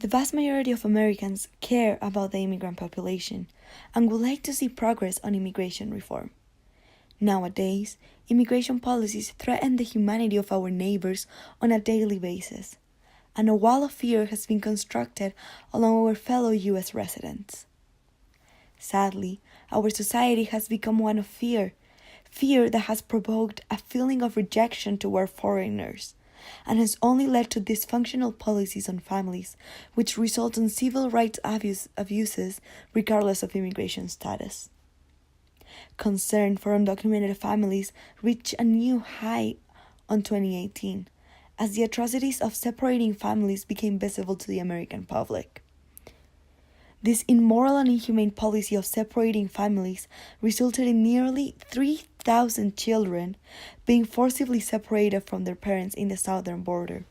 The vast majority of Americans care about the immigrant population and would like to see progress on immigration reform. Nowadays, immigration policies threaten the humanity of our neighbors on a daily basis, and a wall of fear has been constructed along our fellow U.S. residents. Sadly, our society has become one of fear that has provoked a feeling of rejection toward foreigners, and has only led to dysfunctional policies on families, which result in civil rights abuses regardless of immigration status. Concern for undocumented families reached a new high in 2018, as the atrocities of separating families became visible to the American public. This immoral and inhumane policy of separating families resulted in nearly 3,000 children being forcibly separated from their parents in the southern border.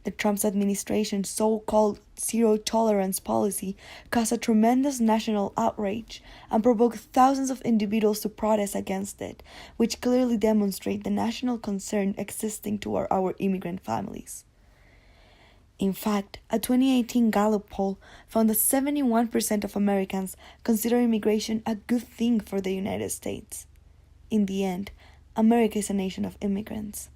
The Trump administration's so-called zero-tolerance policy caused a tremendous national outrage and provoked thousands of individuals to protest against it, which clearly demonstrate the national concern existing toward our immigrant families. In fact, a 2018 Gallup poll found that 71% of Americans consider immigration a good thing for the United States. In the end, America is a nation of immigrants.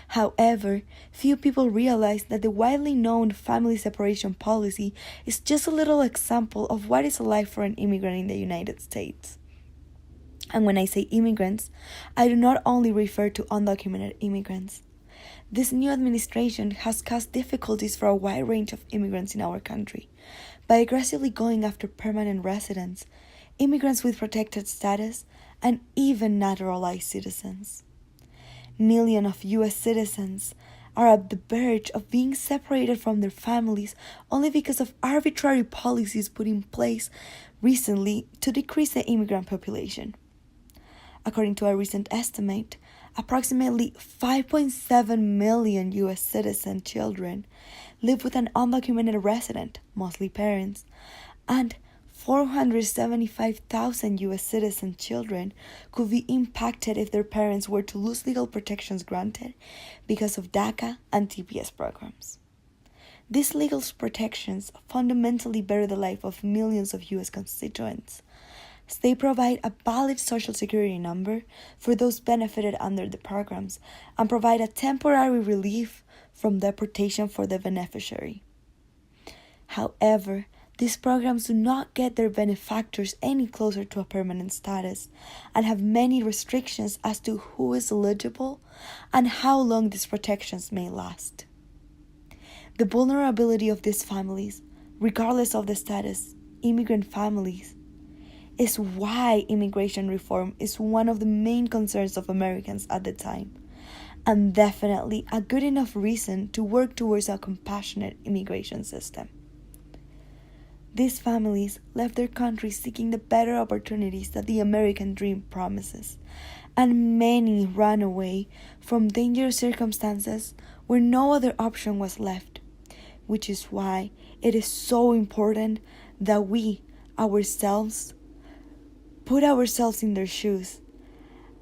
However, few people realize that the widely known family separation policy is just a little example of what is life for an immigrant in the United States. And when I say immigrants, I do not only refer to undocumented immigrants. This new administration has caused difficulties for a wide range of immigrants in our country by aggressively going after permanent residents, immigrants with protected status, and even naturalized citizens. Millions of U.S. citizens are at the verge of being separated from their families only because of arbitrary policies put in place recently to decrease the immigrant population. According to a recent estimate, approximately 5.7 million U.S. citizen children live with an undocumented resident, mostly parents, and 475,000 U.S. citizen children could be impacted if their parents were to lose legal protections granted because of DACA and TPS programs. These legal protections fundamentally better the life of millions of U.S. constituents. They provide a valid Social Security number for those benefited under the programs and provide a temporary relief from deportation for the beneficiary. However, these programs do not get their benefactors any closer to a permanent status and have many restrictions as to who is eligible and how long these protections may last. The vulnerability of these families, regardless of the status, immigrant families, is why immigration reform is one of the main concerns of Americans at the time, and definitely a good enough reason to work towards a compassionate immigration system. These families left their country seeking the better opportunities that the American dream promises, and many ran away from dangerous circumstances where no other option was left, which is why it is so important that we, ourselves, put ourselves in their shoes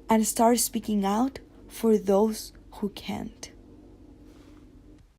and start speaking out for those who can't.